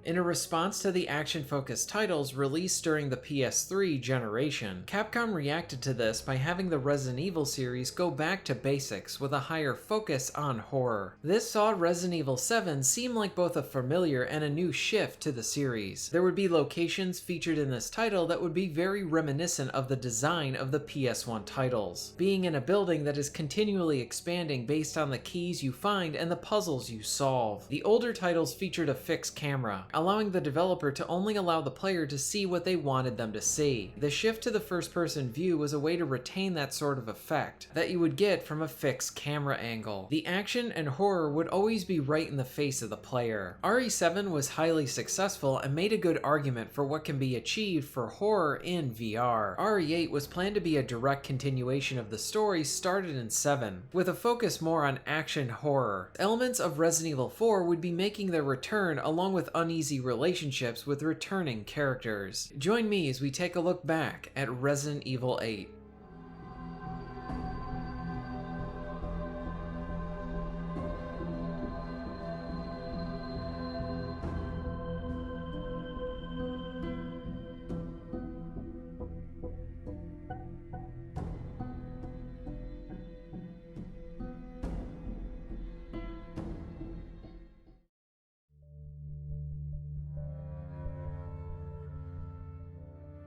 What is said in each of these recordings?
In a response to the action-focused titles released during the PS3 generation, Capcom reacted to this by having the Resident Evil series go back to basics with a higher focus on horror. This saw Resident Evil 7 seem like both a familiar and a new shift to the series. There would be locations featured in this title that would be very reminiscent of the design of the PS1 titles, being in a building that is continually expanding based on the keys you find and the puzzles you solve. The older titles featured a fixed camera, allowing the developer to only allow the player to see what they wanted them to see. The shift to the first-person view was a way to retain that sort of effect that you would get from a fixed camera angle. The action and horror would always be right in the face of the player. RE7 was highly successful and made a good argument for what can be achieved for horror in VR. RE8 was planned to be a direct continuation of the story started in 7, with a focus more on action horror. Elements of Resident Evil 4 would be making their return along with uneasy relationships with returning characters. Join me as we take a look back at Resident Evil 8.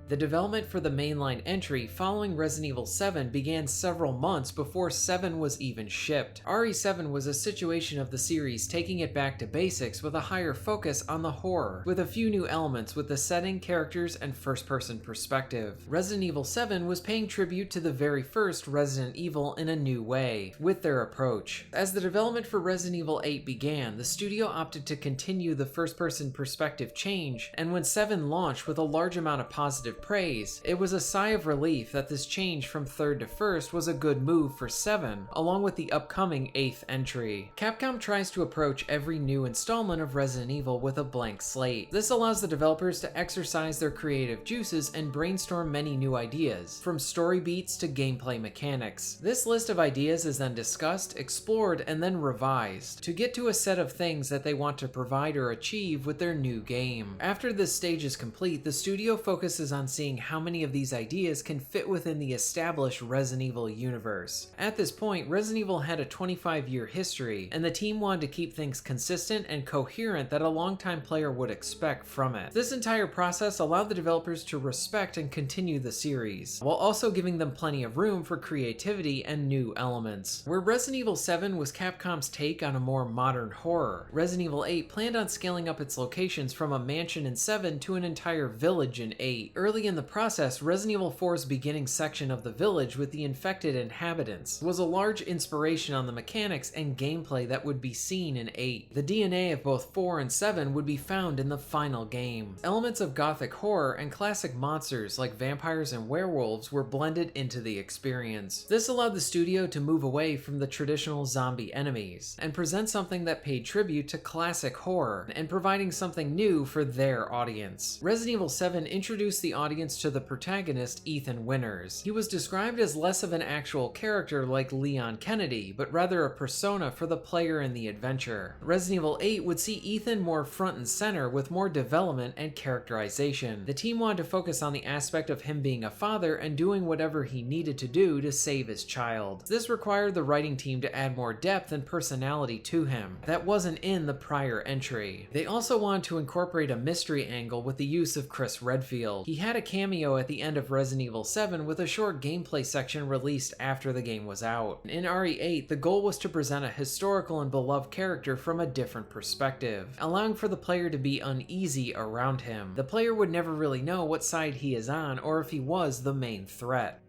The development for the mainline entry following Resident Evil 7 began several months before 7 was even shipped. RE7 was a situation of the series taking it back to basics with a higher focus on the horror, with a few new elements with the setting, characters, and first-person perspective. Resident Evil 7 was paying tribute to the very first Resident Evil in a new way, with their approach. As the development for Resident Evil 8 began, the studio opted to continue the first-person perspective change, and when 7 launched with a large amount of positive praise, it was a sigh of relief that this change from third to first was a good move for 7, along with the upcoming 8th entry. Capcom tries to approach every new installment of Resident Evil with a blank slate. This allows the developers to exercise their creative juices and brainstorm many new ideas, from story beats to gameplay mechanics. This list of ideas is then discussed, explored, and then revised, to get to a set of things that they want to provide or achieve with their new game. After this stage is complete, the studio focuses on seeing how many of these ideas can fit within the established Resident Evil universe. At this point, Resident Evil had a 25-year history, and the team wanted to keep things consistent and coherent that a longtime player would expect from it. This entire process allowed the developers to respect and continue the series, while also giving them plenty of room for creativity and new elements. Where Resident Evil 7 was Capcom's take on a more modern horror, Resident Evil 8 planned on scaling up its locations from a mansion in 7 to an entire village in 8. Early in the process, Resident Evil 4's beginning section of the village with the infected inhabitants was a large inspiration on the mechanics and gameplay that would be seen in 8. The DNA of both 4 and 7 would be found in the final game. Elements of gothic horror and classic monsters like vampires and werewolves were blended into the experience. This allowed the studio to move away from the traditional zombie enemies and present something that paid tribute to classic horror and providing something new for their audience. Resident Evil 7 introduced the audience to the protagonist, Ethan Winters. He was described as less of an actual character like Leon Kennedy, but rather a persona for the player in the adventure. Resident Evil 8 would see Ethan more front and center with more development and characterization. The team wanted to focus on the aspect of him being a father and doing whatever he needed to do to save his child. This required the writing team to add more depth and personality to him that wasn't in the prior entry. They also wanted to incorporate a mystery angle with the use of Chris Redfield. He had a cameo at the end of Resident Evil 7 with a short gameplay section released after the game was out. In RE8, the goal was to present a historical and beloved character from a different perspective, allowing for the player to be uneasy around him. The player would never really know what side he is on or if he was the main threat.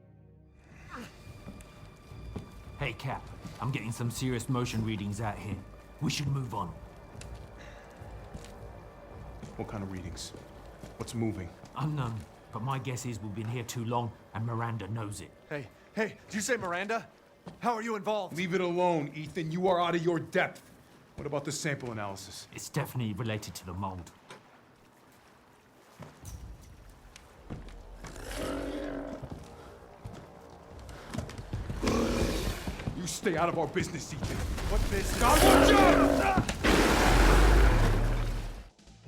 Hey Cap, I'm getting some serious motion readings out here. We should move on. What kind of readings? What's moving? Unknown, but my guess is we've been here too long and Miranda knows it. Hey, did you say Miranda? How are you involved? Leave it alone, Ethan. You are out of your depth. What about the sample analysis? It's definitely related to the mold. You stay out of our business, Ethan. What business? Now watch out!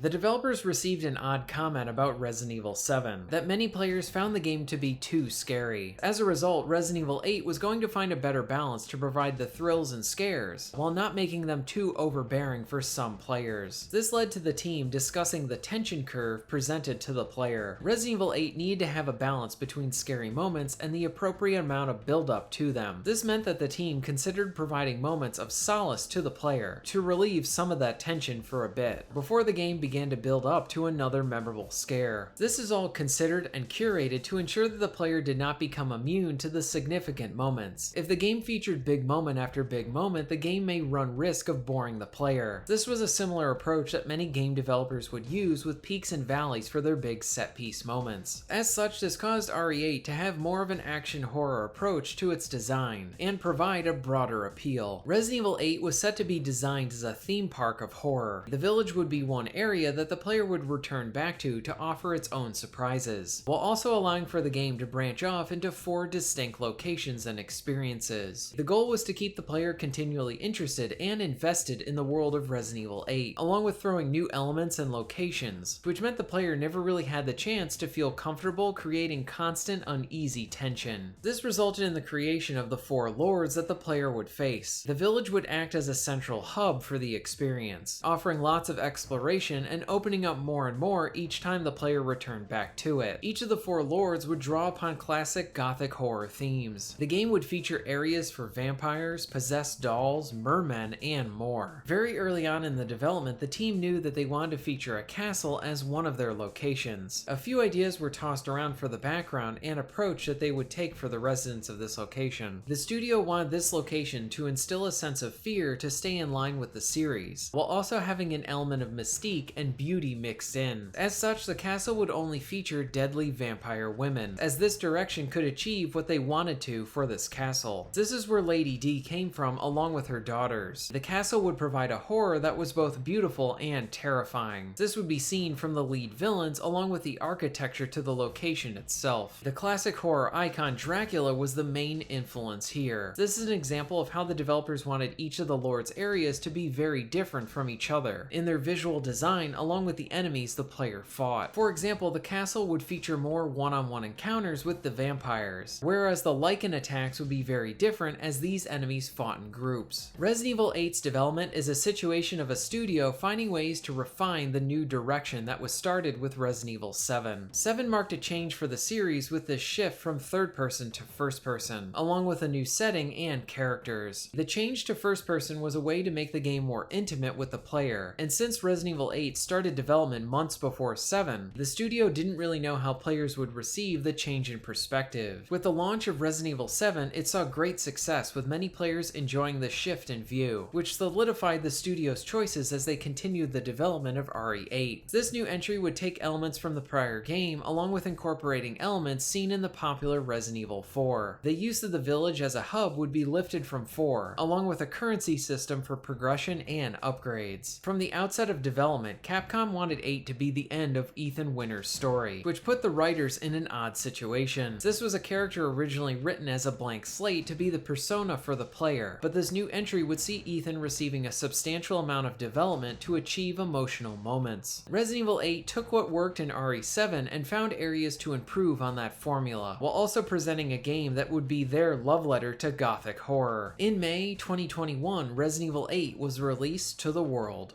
The developers received an odd comment about Resident Evil 7, that many players found the game to be too scary. As a result, Resident Evil 8 was going to find a better balance to provide the thrills and scares, while not making them too overbearing for some players. This led to the team discussing the tension curve presented to the player. Resident Evil 8 needed to have a balance between scary moments and the appropriate amount of build-up to them. This meant that the team considered providing moments of solace to the player to relieve some of that tension for a bit, before the game began to build up to another memorable scare. This is all considered and curated to ensure that the player did not become immune to the significant moments. If the game featured big moment after big moment, the game may run risk of boring the player. This was a similar approach that many game developers would use with peaks and valleys for their big set-piece moments. As such, this caused RE8 to have more of an action horror approach to its design, and provide a broader appeal. Resident Evil 8 was set to be designed as a theme park of horror. The village would be one area that the player would return back to offer its own surprises, while also allowing for the game to branch off into 4 distinct locations and experiences. The goal was to keep the player continually interested and invested in the world of Resident Evil 8, along with throwing new elements and locations, which meant the player never really had the chance to feel comfortable, creating constant uneasy tension. This resulted in the creation of the 4 lords that the player would face. The village would act as a central hub for the experience, offering lots of exploration and opening up more and more each time the player returned back to it. Each of the 4 lords would draw upon classic gothic horror themes. The game would feature areas for vampires, possessed dolls, mermen, and more. Very early on in the development, the team knew that they wanted to feature a castle as one of their locations. A few ideas were tossed around for the background and approach that they would take for the residents of this location. The studio wanted this location to instill a sense of fear to stay in line with the series, while also having an element of mystique and beauty mixed in. As such, the castle would only feature deadly vampire women, as this direction could achieve what they wanted to for this castle. This is where Lady D came from, along with her daughters. The castle would provide a horror that was both beautiful and terrifying. This would be seen from the lead villains, along with the architecture to the location itself. The classic horror icon Dracula was the main influence here. This is an example of how the developers wanted each of the Lord's areas to be very different from each other in their visual design, along with the enemies the player fought. For example, the castle would feature more one-on-one encounters with the vampires, whereas the Lycan attacks would be very different as these enemies fought in groups. Resident Evil 8's development is a situation of a studio finding ways to refine the new direction that was started with Resident Evil 7. 7 marked a change for the series with this shift from third person to first person, along with a new setting and characters. The change to first person was a way to make the game more intimate with the player, and since Resident Evil 8 started development months before 7, the studio didn't really know how players would receive the change in perspective. With the launch of Resident Evil 7, it saw great success with many players enjoying the shift in view, which solidified the studio's choices as they continued the development of RE8. This new entry would take elements from the prior game, along with incorporating elements seen in the popular Resident Evil 4. The use of the village as a hub would be lifted from 4, along with a currency system for progression and upgrades. From the outset of development, Capcom wanted 8 to be the end of Ethan Winter's story, which put the writers in an odd situation. This was a character originally written as a blank slate to be the persona for the player, but this new entry would see Ethan receiving a substantial amount of development to achieve emotional moments. Resident Evil 8 took what worked in RE7 and found areas to improve on that formula, while also presenting a game that would be their love letter to gothic horror. In May 2021, Resident Evil 8 was released to the world.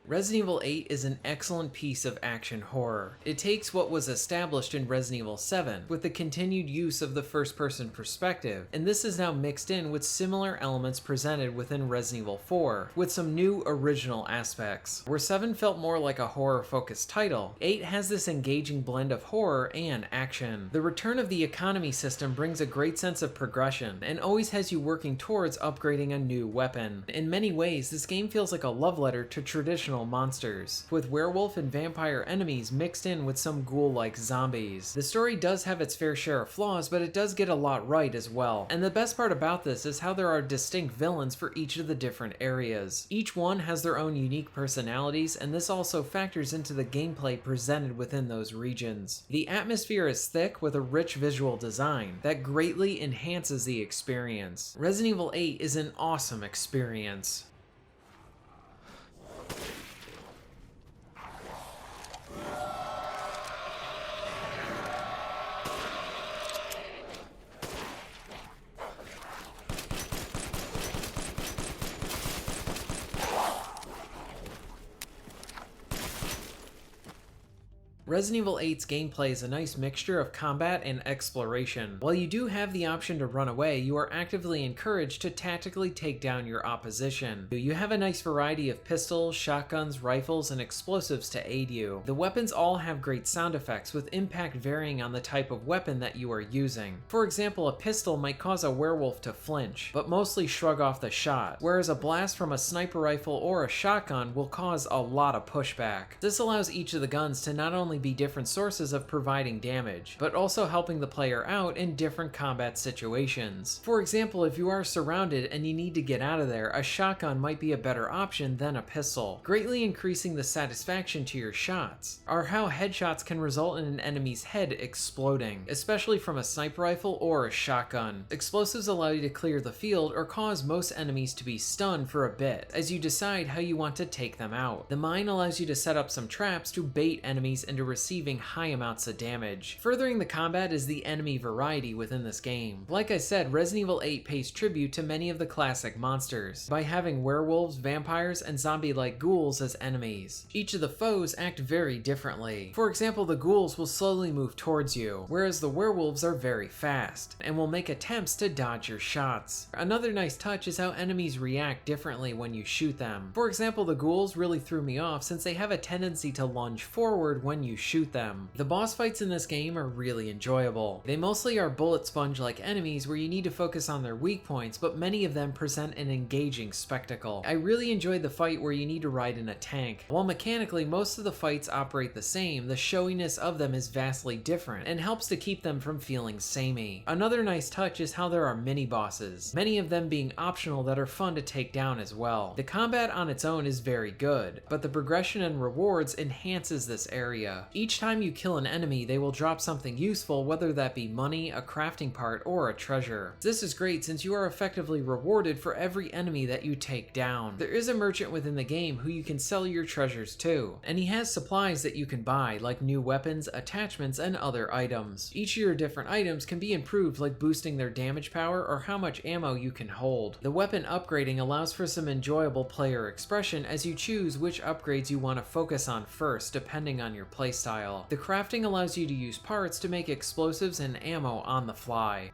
Resident Evil 8 is an excellent piece of action horror. It takes what was established in Resident Evil 7 with the continued use of the first-person perspective, and this is now mixed in with similar elements presented within Resident Evil 4, with some new original aspects. Where 7 felt more like a horror-focused title, 8 has this engaging blend of horror and action. The return of the economy system brings a great sense of progression, and always has you working towards upgrading a new weapon. In many ways, this game feels like a love letter to traditional traditional monsters, with werewolf and vampire enemies mixed in with some ghoul-like zombies. The story does have its fair share of flaws, but it does get a lot right as well. And the best part about this is how there are distinct villains for each of the different areas. Each one has their own unique personalities, and this also factors into the gameplay presented within those regions. The atmosphere is thick with a rich visual design that greatly enhances the experience. Resident Evil 8 is an awesome experience. Resident Evil 8's gameplay is a nice mixture of combat and exploration. While you do have the option to run away, you are actively encouraged to tactically take down your opposition. You have a nice variety of pistols, shotguns, rifles, and explosives to aid you. The weapons all have great sound effects, with impact varying on the type of weapon that you are using. For example, a pistol might cause a werewolf to flinch, but mostly shrug off the shot, whereas a blast from a sniper rifle or a shotgun will cause a lot of pushback. This allows each of the guns to not only be different sources of providing damage, but also helping the player out in different combat situations. For example, if you are surrounded and you need to get out of there, a shotgun might be a better option than a pistol, greatly increasing the satisfaction to your shots. Or how headshots can result in an enemy's head exploding, especially from a sniper rifle or a shotgun. Explosives allow you to clear the field or cause most enemies to be stunned for a bit, as you decide how you want to take them out. The mine allows you to set up some traps to bait enemies into receiving high amounts of damage. Furthering the combat is the enemy variety within this game. Like I said, Resident Evil 8 pays tribute to many of the classic monsters, by having werewolves, vampires, and zombie-like ghouls as enemies. Each of the foes act very differently. For example, the ghouls will slowly move towards you, whereas the werewolves are very fast, and will make attempts to dodge your shots. Another nice touch is how enemies react differently when you shoot them. For example, the ghouls really threw me off since they have a tendency to lunge forward when you shoot them. The boss fights in this game are really enjoyable. They mostly are bullet sponge-like enemies where you need to focus on their weak points, but many of them present an engaging spectacle. I really enjoyed the fight where you need to ride in a tank. While mechanically most of the fights operate the same, the showiness of them is vastly different and helps to keep them from feeling samey. Another nice touch is how there are mini-bosses, many of them being optional that are fun to take down as well. The combat on its own is very good, but the progression and rewards enhances this area. Each time you kill an enemy, they will drop something useful, whether that be money, a crafting part, or a treasure. This is great since you are effectively rewarded for every enemy that you take down. There is a merchant within the game who you can sell your treasures to, and he has supplies that you can buy, like new weapons, attachments, and other items. Each of your different items can be improved, like boosting their damage power or how much ammo you can hold. The weapon upgrading allows for some enjoyable player expression as you choose which upgrades you want to focus on first, depending on your playstyle. The crafting allows you to use parts to make explosives and ammo on the fly.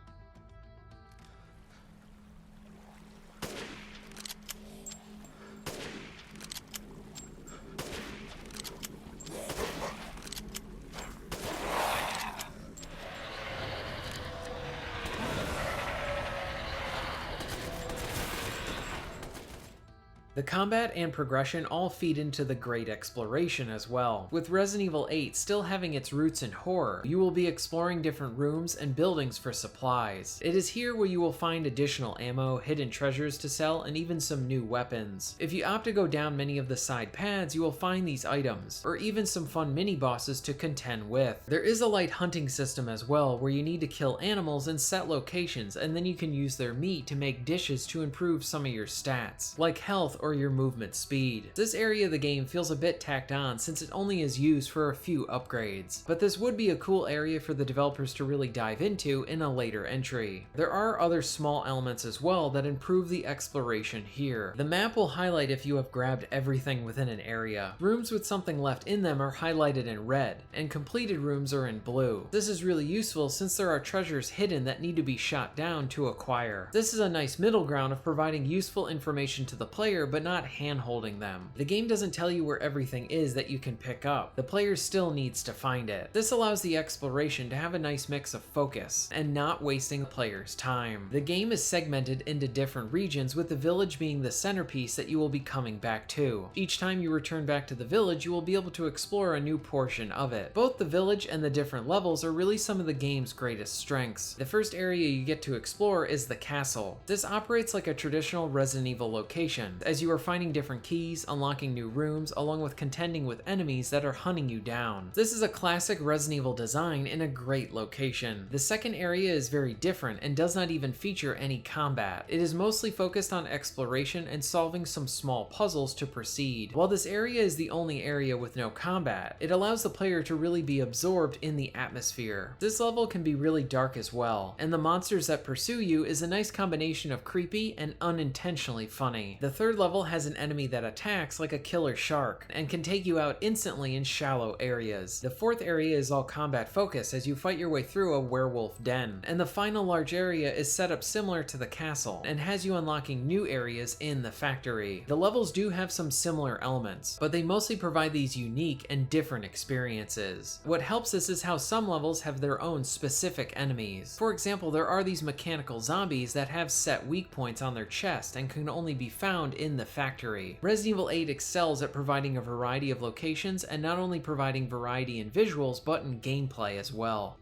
The combat and progression all feed into the great exploration as well. With Resident Evil 8 still having its roots in horror, you will be exploring different rooms and buildings for supplies. It is here where you will find additional ammo, hidden treasures to sell, and even some new weapons. If you opt to go down many of the side paths, you will find these items, or even some fun mini-bosses to contend with. There is a light hunting system as well, where you need to kill animals in set locations, and then you can use their meat to make dishes to improve some of your stats, like health or your movement speed. This area of the game feels a bit tacked on since it only is used for a few upgrades, but this would be a cool area for the developers to really dive into in a later entry. There are other small elements as well that improve the exploration here. The map will highlight if you have grabbed everything within an area. Rooms with something left in them are highlighted in red, and completed rooms are in blue. This is really useful since there are treasures hidden that need to be shot down to acquire. This is a nice middle ground of providing useful information to the player, but not hand-holding them. The game doesn't tell you where everything is that you can pick up. The player still needs to find it. This allows the exploration to have a nice mix of focus and not wasting the player's time. The game is segmented into different regions, with the village being the centerpiece that you will be coming back to. Each time you return back to the village, you will be able to explore a new portion of it. Both the village and the different levels are really some of the game's greatest strengths. The first area you get to explore is the castle. This operates like a traditional Resident Evil location, as you are finding different keys, unlocking new rooms, along with contending with enemies that are hunting you down. This is a classic Resident Evil design in a great location. The second area is very different and does not even feature any combat. It is mostly focused on exploration and solving some small puzzles to proceed. While this area is the only area with no combat, it allows the player to really be absorbed in the atmosphere. This level can be really dark as well, and the monsters that pursue you is a nice combination of creepy and unintentionally funny. The third level has an enemy that attacks like a killer shark and can take you out instantly in shallow areas. The fourth area is all combat focused as you fight your way through a werewolf den, and the final large area is set up similar to the castle and has you unlocking new areas in the factory. The levels do have some similar elements, but they mostly provide these unique and different experiences. What helps this is how some levels have their own specific enemies. For example, there are these mechanical zombies that have set weak points on their chest and can only be found in the factory. Resident Evil 8 excels at providing a variety of locations, and not only providing variety in visuals but in gameplay as well.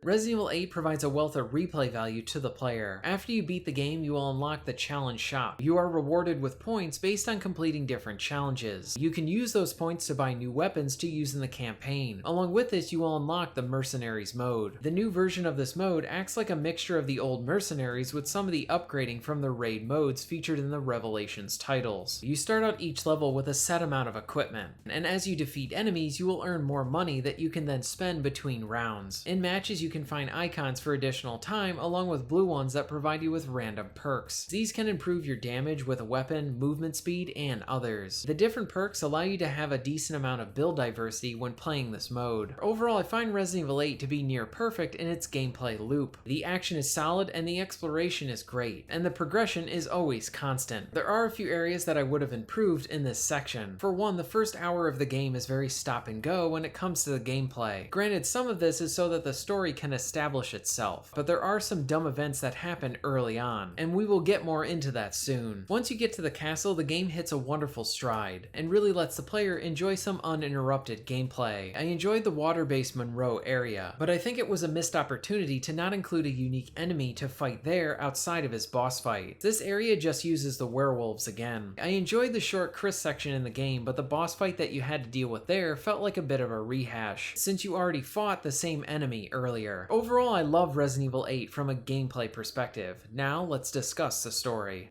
Resident Evil 8 provides a wealth of replay value to the player. After you beat the game, you will unlock the challenge shop. You are rewarded with points based on completing different challenges. You can use those points to buy new weapons to use in the campaign. Along with this, you will unlock the Mercenaries mode. The new version of this mode acts like a mixture of the old Mercenaries with some of the upgrading from the raid modes featured in the Revelations titles. You start out each level with a set amount of equipment, and as you defeat enemies, you will earn more money that you can then spend between rounds. In matches, you can find icons for additional time, along with blue ones that provide you with random perks. These can improve your damage with a weapon, movement speed, and others. The different perks allow you to have a decent amount of build diversity when playing this mode. Overall, I find Resident Evil 8 to be near perfect in its gameplay loop. The action is solid and the exploration is great, and the progression is always constant. There are a few areas that I would have improved in this section. For one, the first hour of the game is very stop and go when it comes to the gameplay. Granted, some of this is so that the story can establish itself, but there are some dumb events that happen early on, and we will get more into that soon. Once you get to the castle, the game hits a wonderful stride, and really lets the player enjoy some uninterrupted gameplay. I enjoyed the water-based Monroe area, but I think it was a missed opportunity to not include a unique enemy to fight there outside of his boss fight. This area just uses the werewolves again. I enjoyed the short Chris section in the game, but the boss fight that you had to deal with there felt like a bit of a rehash, since you already fought the same enemy earlier. Overall, I love Resident Evil 8 from a gameplay perspective. Now, let's discuss the story.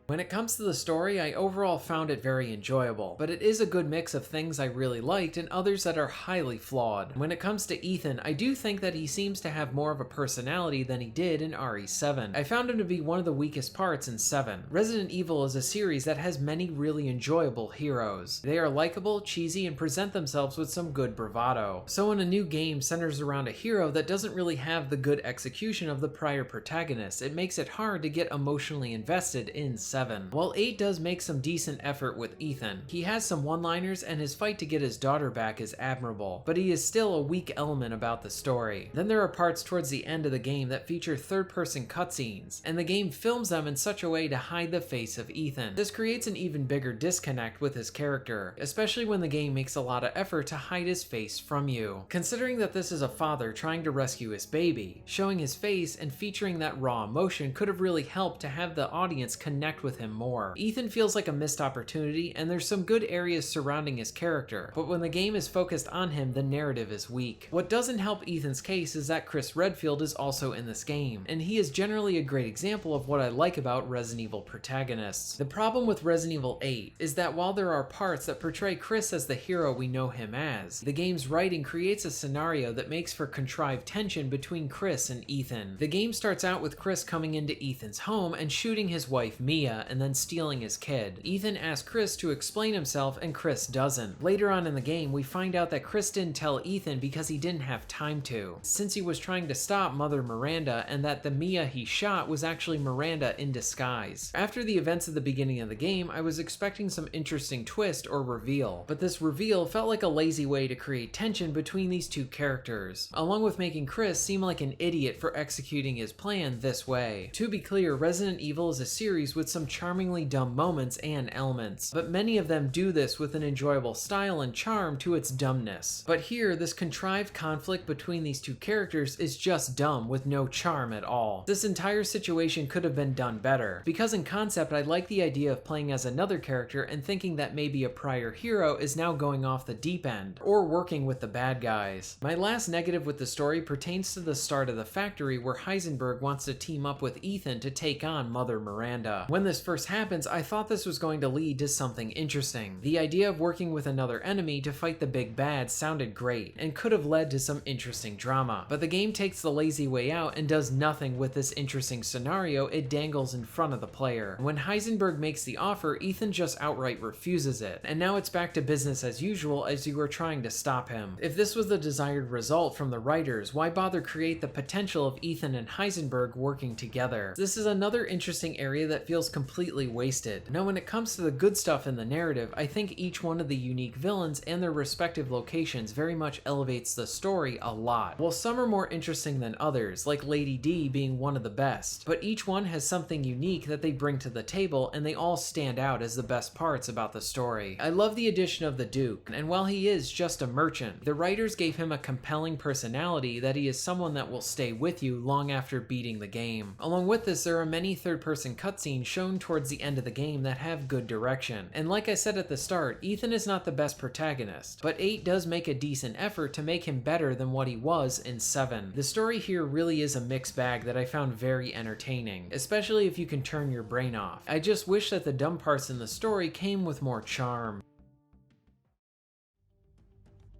When it comes to the story, I overall found it very enjoyable, but it is a good mix of things I really liked and others that are highly flawed. When it comes to Ethan, I do think that he seems to have more of a personality than he did in RE7. I found him to be one of the weakest parts in 7. Resident Evil is a series that has many really enjoyable heroes. They are likable, cheesy, and present themselves with some good bravado. So when a new game centers around a hero that doesn't really have the good execution of the prior protagonist, it makes it hard to get emotionally invested in 7. While 8 does make some decent effort with Ethan, he has some one-liners and his fight to get his daughter back is admirable, but he is still a weak element about the story. Then there are parts towards the end of the game that feature third-person cutscenes, and the game films them in such a way to hide the face of Ethan. This creates an even bigger disconnect with his character, especially when the game makes a lot of effort to hide his face from you. Considering that this is a father trying to rescue his baby, showing his face and featuring that raw emotion could have really helped to have the audience connect with with him more. Ethan feels like a missed opportunity, and there's some good areas surrounding his character, but when the game is focused on him, the narrative is weak. What doesn't help Ethan's case is that Chris Redfield is also in this game, and he is generally a great example of what I like about Resident Evil protagonists. The problem with Resident Evil 8 is that while there are parts that portray Chris as the hero we know him as, the game's writing creates a scenario that makes for contrived tension between Chris and Ethan. The game starts out with Chris coming into Ethan's home and shooting his wife Mia and then stealing his kid. Ethan asks Chris to explain himself and Chris doesn't. Later on in the game, we find out that Chris didn't tell Ethan because he didn't have time to, since he was trying to stop Mother Miranda, and that the Mia he shot was actually Miranda in disguise. After the events of the beginning of the game, I was expecting some interesting twist or reveal, but this reveal felt like a lazy way to create tension between these two characters, along with making Chris seem like an idiot for executing his plan this way. To be clear, Resident Evil is a series with some charmingly dumb moments and elements, but many of them do this with an enjoyable style and charm to its dumbness. But here, this contrived conflict between these two characters is just dumb with no charm at all. This entire situation could have been done better, because in concept I like the idea of playing as another character and thinking that maybe a prior hero is now going off the deep end, or working with the bad guys. My last negative with the story pertains to the start of the factory, where Heisenberg wants to team up with Ethan to take on Mother Miranda. When this first happens, I thought this was going to lead to something interesting. The idea of working with another enemy to fight the big bad sounded great, and could have led to some interesting drama, but the game takes the lazy way out and does nothing with this interesting scenario it dangles in front of the player. When Heisenberg makes the offer, Ethan just outright refuses it, and now it's back to business as usual as you are trying to stop him. If this was the desired result from the writers, why bother create the potential of Ethan and Heisenberg working together? This is another interesting area that feels completely wasted. Now when it comes to the good stuff in the narrative, I think each one of the unique villains and their respective locations very much elevates the story a lot. While some are more interesting than others, like Lady D being one of the best, but each one has something unique that they bring to the table, and they all stand out as the best parts about the story. I love the addition of the Duke, and while he is just a merchant, the writers gave him a compelling personality that he is someone that will stay with you long after beating the game. Along with this, there are many third-person cutscenes shown towards the end of the game that have good direction, and like I said at the start, Ethan is not the best protagonist, but 8 does make a decent effort to make him better than what he was in 7. The story here really is a mixed bag that I found very entertaining, especially if you can turn your brain off. I just wish that the dumb parts in the story came with more charm.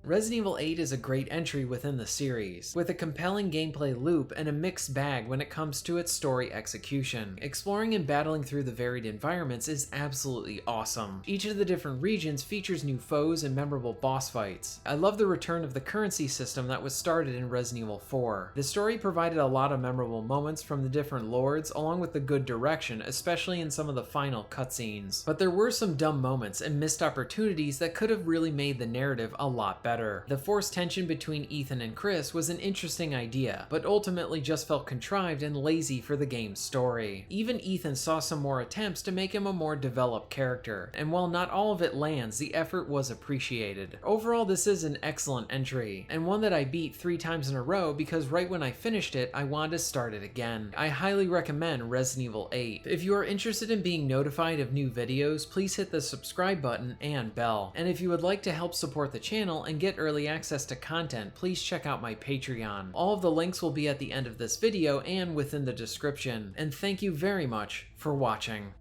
Resident Evil 8 is a great entry within the series, with a compelling gameplay loop and a mixed bag when it comes to its story execution. Exploring and battling through the varied environments is absolutely awesome. Each of the different regions features new foes and memorable boss fights. I love the return of the currency system that was started in Resident Evil 4. The story provided a lot of memorable moments from the different lords, along with the good direction, especially in some of the final cutscenes. But there were some dumb moments and missed opportunities that could have really made the narrative a lot better. The forced tension between Ethan and Chris was an interesting idea, but ultimately just felt contrived and lazy for the game's story. Even Ethan saw some more attempts to make him a more developed character, and while not all of it lands, the effort was appreciated. Overall, this is an excellent entry, and one that I beat 3 times in a row because right when I finished it, I wanted to start it again. I highly recommend Resident Evil 8. If you are interested in being notified of new videos, please hit the subscribe button and bell. And if you would like to help support the channel and get early access to content, please check out my Patreon. All of the links will be at the end of this video and within the description. And thank you very much for watching.